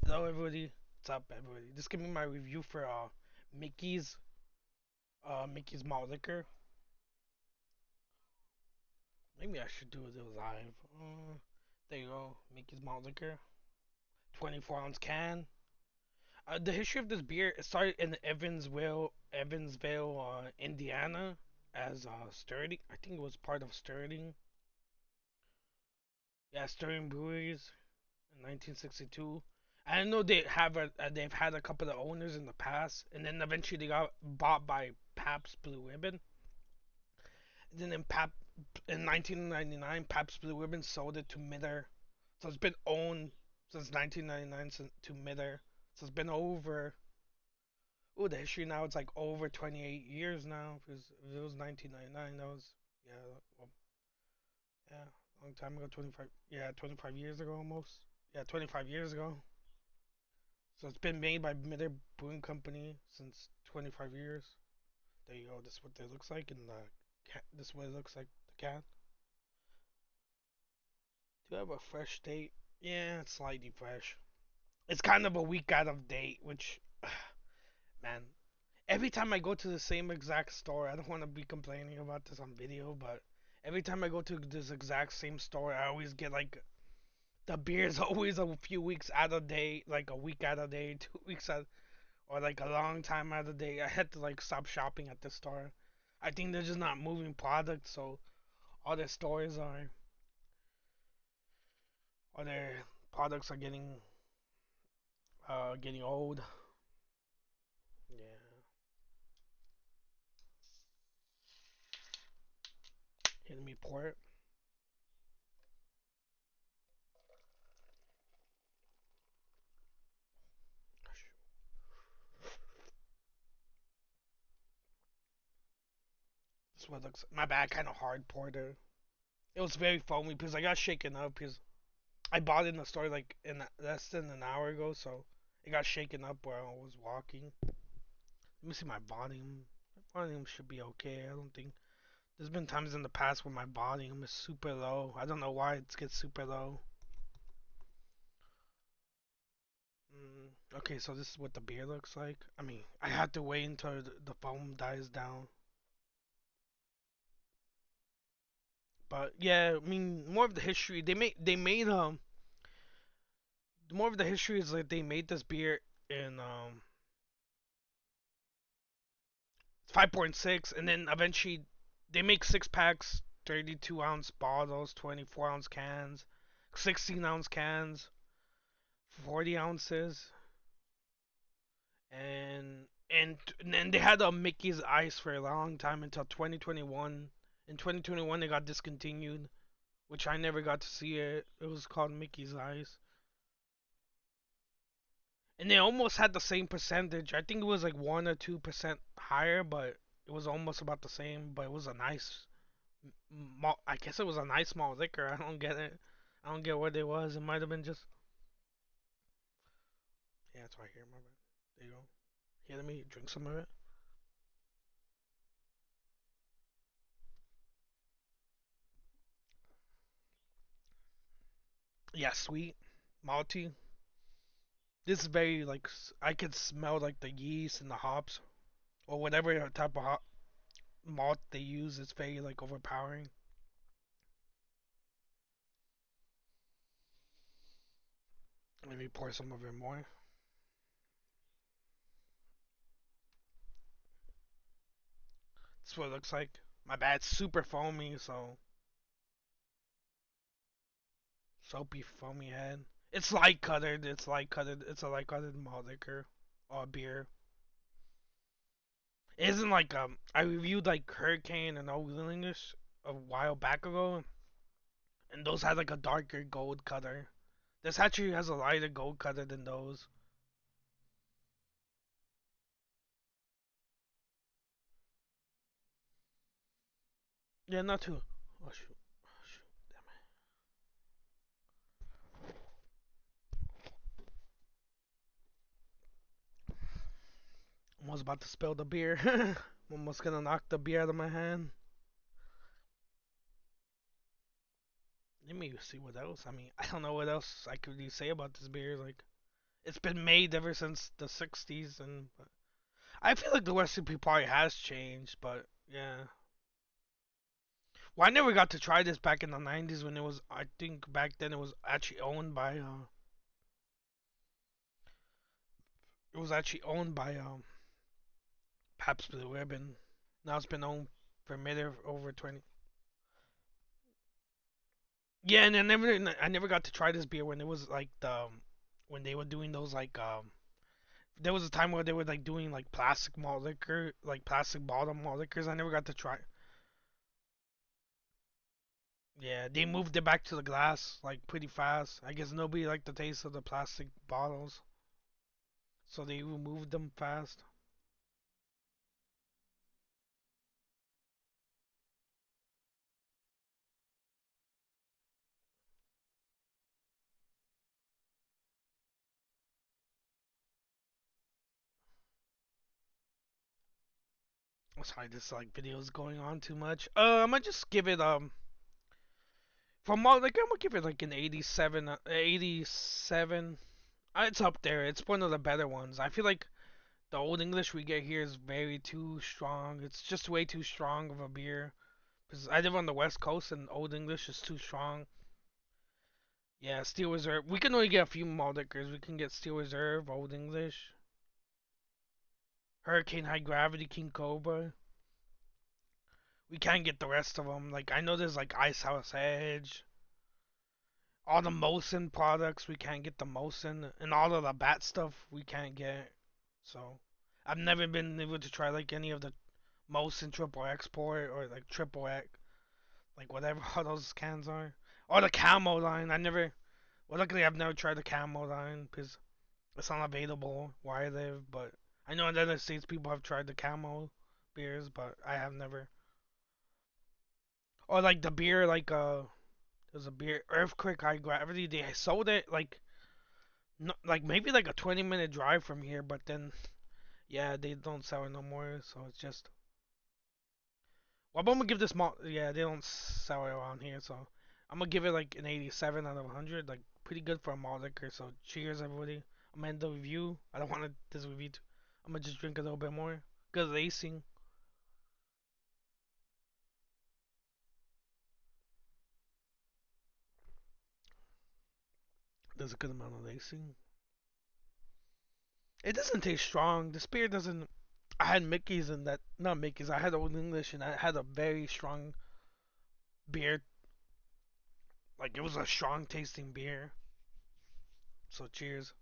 Hello everybody, what's up everybody? This gonna be my review for Mickey's Mickey's malt liquor. Maybe I should do it live. There you go, Mickey's malt liquor, 24-ounce can. The history of this beer, it started in Evansville, Indiana, as Sterling. I think it was part of Sterling. Yeah, Sterling Breweries in 1962. I know they've had a couple of owners in the past, and then eventually they got bought by Pabst Blue Ribbon. And then in 1999, Pabst Blue Ribbon sold it to Mitter. So it's been owned since 1999 to Mitter. So it's been over. Oh, the history now it's like over 28 years now. Because if it was 1999, that was yeah, well, yeah, long time ago. 25, yeah, 25 years ago almost. Yeah, 25 years ago. So it's been made by Mitter Brewing Company since 25 years. There you go. This is what it looks like in the this is what it looks like the can. Do I have a fresh date? Yeah, it's slightly fresh. It's kind of a week out of date, which, man, every time I go to the same exact store, I don't want to be complaining about this on video, but every time I go to this exact same store, I always get like the beer's always a few weeks out of date, like a week out of date, 2 weeks out, or like a long time out of date. I had to like stop shopping at the store. I think they're just not moving products, so all their stores are, all their products are getting old. Yeah. Let me pour it. This one looks. My bad, kind of hard poured it. It was very foamy because I got shaken up because I bought it in the store like in less than an hour ago, so it got shaken up while I was walking. Let me see my volume. My volume should be okay. I don't think there's been times in the past where my volume is super low. I don't know why it gets super low. Okay, so this is what the beer looks like. I mean, I had to wait until the foam dies down. But yeah, I mean, more of the history. They made more of the history is like they made this beer in 5.6, and then eventually they make 6 packs, 32-ounce bottles, 24-ounce cans, 16-ounce cans, 40 ounces, and then they had a Mickey's Ice for a long time until 2021. In 2021, they got discontinued, which I never got to see it. It was called Mickey's Ice. And they almost had the same percentage. I think it was like 1 or 2% higher, but it was almost about the same. But it was a nice, I guess it was a nice malt liquor. I don't get it. I don't get what it was. It might have been just. Yeah, it's right here. My bad. There you go. Here, let me drink some of it. Yeah, sweet, malty. This is very like I could smell like the yeast and the hops or whatever type of malt they use. It's very like overpowering. Let me pour some of it more. That's what it looks like. My bad, it's super foamy, so soapy foamy head. It's light colored. It's light colored. It's a light colored malt liquor or beer. It isn't like I reviewed like Hurricane and Old Willingness a while back ago, and those had like a darker gold color. This actually has a lighter gold color than those. Yeah, not too. Oh shoot, oh, shoot, damn it! Almost about to spill the beer. Almost gonna knock the beer out of my hand. Let me see what else. I mean, I don't know what else I could really say about this beer. Like, It's been made ever since the '60s, and I feel like the recipe probably has changed, but yeah. Well, I never got to try this back in the '90s when it was. I think back then it was actually owned by. It was actually owned by Pabst Blue Ribbon. Now it's been owned for maybe over 20. Yeah, and I never got to try this beer when it was like when they were doing those like there was a time where they were like doing like plastic malt liquor, like plastic bottle malt liquors. I never got to try. Yeah, they moved it back to the glass like pretty fast. I guess nobody liked the taste of the plastic bottles, so they removed them fast. Sorry, this like video's going on too much. I'm gonna just give it from all like I'm gonna give it like an 87, 87. It's up there. It's one of the better ones. I feel like the Old English we get here is very too strong. It's just way too strong of a beer. Because I live on the West Coast and Old English is too strong. Yeah, Steel Reserve. We can only get a few malt liquors. We can get Steel Reserve, Old English, Hurricane High Gravity, King Cobra. We can't get the rest of them. Like I know there's like Ice House Edge, all the Mosin products. We can't get the Mosin, and all of the Bat stuff we can't get. So I've never been able to try like any of the Mosin Triple Export or like Triple X, like whatever all those cans are. Or the Camo line. I never. Well, luckily I've never tried the Camo line because it's not available where I live. But I know in the United States people have tried the Camo beers, but I have never. Or like the beer, like there's a beer Earthquake High Gravity. They sold it like no, like maybe like a 20-minute drive from here, but then yeah, they don't sell it no more. So it's just. Well, I'm gonna give this malt. Yeah, they don't sell it around here, so I'm gonna give it like an 87 out of 100. Like pretty good for a malt liquor. So cheers, everybody. I'm gonna end the review. I don't want to this review. I'm gonna just drink a little bit more. Good lacing. There's a good amount of lacing. It doesn't taste strong. The beer doesn't. I had Mickey's and that. Not Mickey's. I had Old English and I had a very strong beer. Like it was a strong tasting beer. So cheers.